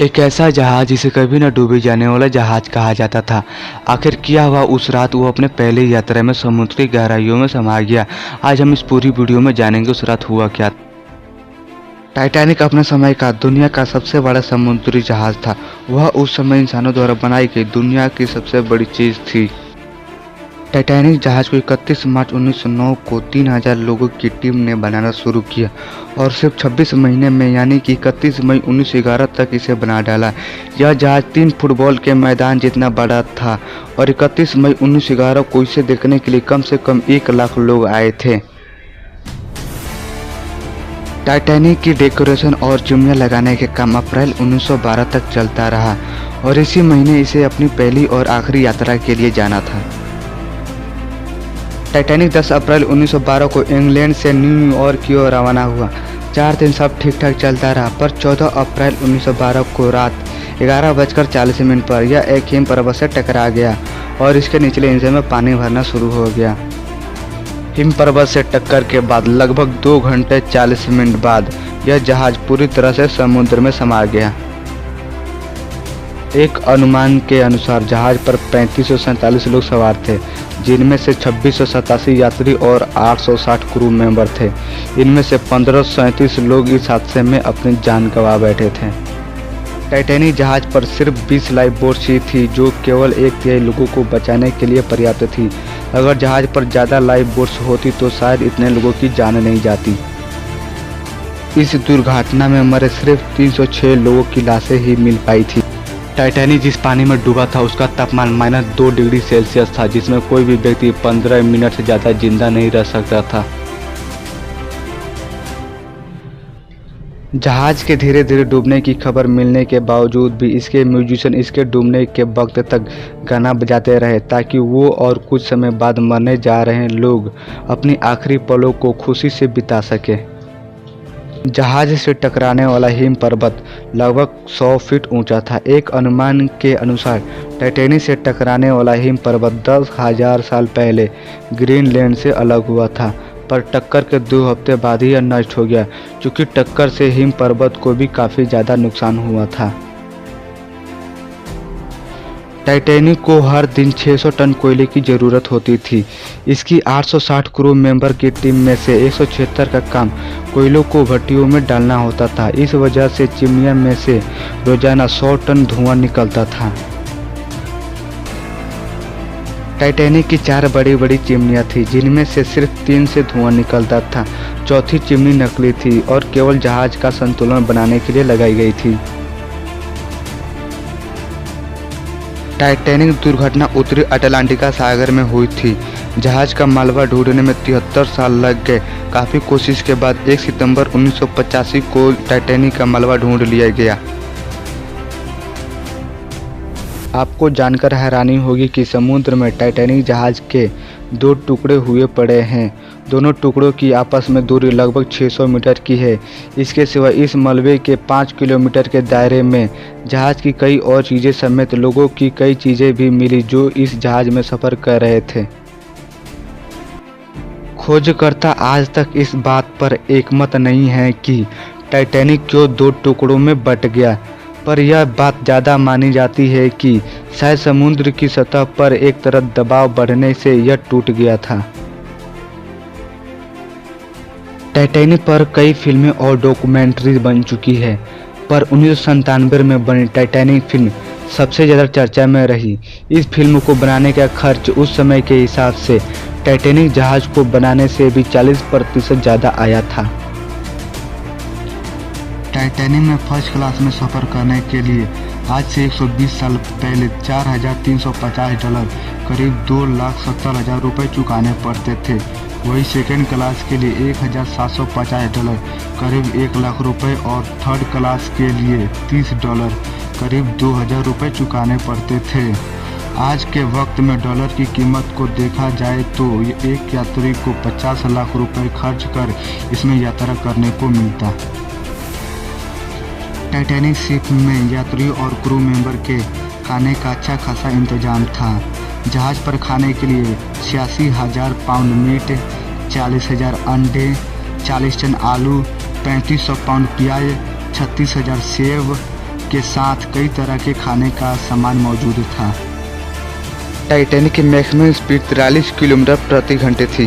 एक ऐसा जहाज जिसे कभी न डूबे जाने वाला जहाज कहा जाता था। आखिर क्या हुआ उस रात वो अपने पहली यात्रा में समुद्री गहराइयों में समा गया। आज हम इस पूरी वीडियो में जानेंगे उस रात हुआ क्या। टाइटैनिक अपने समय का दुनिया का सबसे बड़ा समुद्री जहाज था। वह उस समय इंसानों द्वारा बनाई गई दुनिया की सबसे बड़ी चीज थी। टाइटैनिक जहाज को 31 मार्च 1909 को 3000 लोगों की टीम ने बनाना शुरू किया और सिर्फ 26 महीने में यानी कि 31 मई 1911 तक इसे बना डाला। यह जहाज 3 फुटबॉल के मैदान जितना बड़ा था और 31 मई 1911 को इसे देखने के लिए कम से कम 1 लाख लोग आए थे। टाइटैनिक की डेकोरेशन और चिमनियाँ लगाने के काम अप्रैल 1912 तक चलता रहा और इसी महीने इसे अपनी पहली और आखिरी यात्रा के लिए जाना था। टाइटैनिक 10 अप्रैल 1912 को इंग्लैंड से न्यूयॉर्क की ओर रवाना हुआ। 4 दिन सब ठीक ठाक चलता रहा, पर 14 अप्रैल 1912 को रात 11:40 पर यह एक हिम पर्वत से टकरा गया और इसके निचले हिस्से में पानी भरना शुरू हो गया। हिम पर्वत से टक्कर के बाद लगभग 2 घंटे 40 मिनट बाद यह जहाज पूरी तरह से समुद्र में समा गया। एक अनुमान के अनुसार जहाज पर 3547 लोग सवार थे, जिनमें से 2687 यात्री और 860 क्रू मेंबर थे। इनमें से 1537 लोग इस हादसे में अपनी जान गंवा बैठे थे। टाइटैनिक जहाज पर सिर्फ 20 लाइफ बोट्स ही थी, जो केवल 1/3 लोगों को बचाने के लिए पर्याप्त थी। अगर जहाज पर ज़्यादा लाइफ बोट्स होती तो शायद इतने लोगों की जान नहीं जाती। इस दुर्घटना में मरे सिर्फ 306 लोगों की लाशें ही मिल पाई थी। टाइटैनिक जिस पानी में डूबा था उसका तापमान -2 डिग्री सेल्सियस था, जिसमें कोई भी व्यक्ति 15 मिनट से ज़्यादा जिंदा नहीं रह सकता था। जहाज के धीरे धीरे डूबने की खबर मिलने के बावजूद भी इसके म्यूजिशियन इसके डूबने के वक्त तक गाना बजाते रहे, ताकि वो और कुछ समय बाद मरने जा रहे लोग अपनी आखिरी पलों को खुशी से बिता सके। जहाज से टकराने वाला हिम पर्वत लगभग 100 फीट ऊंचा था। एक अनुमान के अनुसार टाइटैनिक से टकराने वाला हिम पर्वत 10,000 साल पहले ग्रीनलैंड से अलग हुआ था, पर टक्कर के 2 हफ्ते बाद ही यह नष्ट हो गया, क्योंकि टक्कर से हिम पर्वत को भी काफ़ी ज़्यादा नुकसान हुआ था। टाइटैनिक को हर दिन 600 टन कोयले की ज़रूरत होती थी। इसकी 860 क्रू मेंबर की टीम में से 176 का काम कोयलों को भट्टियों में डालना होता था। इस वजह से चिमनियों में से रोजाना 100 टन धुआं निकलता था। टाइटैनिक की 4 बड़ी बड़ी चिमनियाँ थीं, जिनमें से सिर्फ 3 से धुआं निकलता था। चौथी चिमनी नकली थी और केवल जहाज का संतुलन बनाने के लिए लगाई गई थी। टाइटैनिक दुर्घटना उत्तरी अटलांटिका सागर में हुई थी। जहाज का मालवा ढूंढने में 73 साल लग गए। काफ़ी कोशिश के बाद 1 सितंबर 1985 को टाइटैनिक का मालवा ढूंढ लिया गया। आपको जानकर हैरानी होगी कि समुद्र में टाइटैनिक जहाज के 2 टुकड़े हुए पड़े हैं। दोनों टुकड़ों की आपस में दूरी लगभग 600 मीटर की है। इसके सिवा इस मलबे के 5 किलोमीटर के दायरे में जहाज की कई और चीज़ें समेत लोगों की कई चीज़ें भी मिली जो इस जहाज में सफ़र कर रहे थे। खोजकर्ता आज तक इस बात पर एकमत नहीं है कि टाइटैनिक क्यों 2 टुकड़ों में बट गया, पर यह बात ज़्यादा मानी जाती है कि शायद समुद्र की सतह पर एक तरफ दबाव बढ़ने से यह टूट गया था। टाइटैनिक पर कई फिल्में और डॉक्यूमेंट्री बन चुकी है, पर 1997 में बनी टाइटैनिक फिल्म सबसे ज़्यादा चर्चा में रही। इस फिल्म को बनाने का खर्च उस समय के हिसाब से टाइटैनिक जहाज को बनाने से भी 40% ज़्यादा आया था। टाइटैनिक में फर्स्ट क्लास में सफ़र करने के लिए आज से 120 साल पहले $4,350 करीब $2,70,000 रुपये चुकाने पड़ते थे। वही सेकेंड क्लास के लिए $1,750 करीब 1 लाख रुपये और थर्ड क्लास के लिए $30 करीब 2,000 रुपये चुकाने पड़ते थे। आज के वक्त में डॉलर की कीमत को देखा जाए तो एक यात्री को 50 लाख रुपये खर्च कर इसमें यात्रा करने को मिलता। टाइटैनिक शिप में यात्रियों और क्रू मेंबर के खाने का अच्छा खासा इंतजाम था। जहाज पर खाने के लिए 86,000 पाउंड मीट, 40,000 अंडे, 40 टन आलू, 3500 पाउंड प्याज, 36,000 सेब, के साथ कई तरह के खाने का सामान मौजूद था। टाइटैनिक की मैक्सिमम स्पीड 43 किलोमीटर प्रति घंटे थी।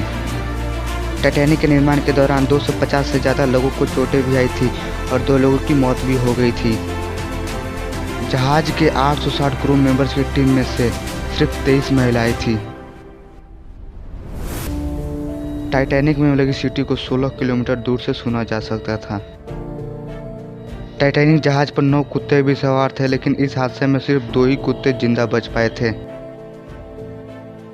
टाइटैनिक के निर्माण के दौरान 250 से ज़्यादा लोगों को चोटें भी आई थी और 2 लोगों की मौत भी हो गई थी। जहाज के 860 क्रू मेंबर्स की टीम में से सिर्फ 23 महिलाएं थी। टाइटैनिक में लगी सीटी को 16 किलोमीटर दूर से सुना जा सकता था। टाइटैनिक जहाज पर 9 कुत्ते भी सवार थे, लेकिन इस हादसे में सिर्फ 2 ही कुत्ते जिंदा बच पाए थे।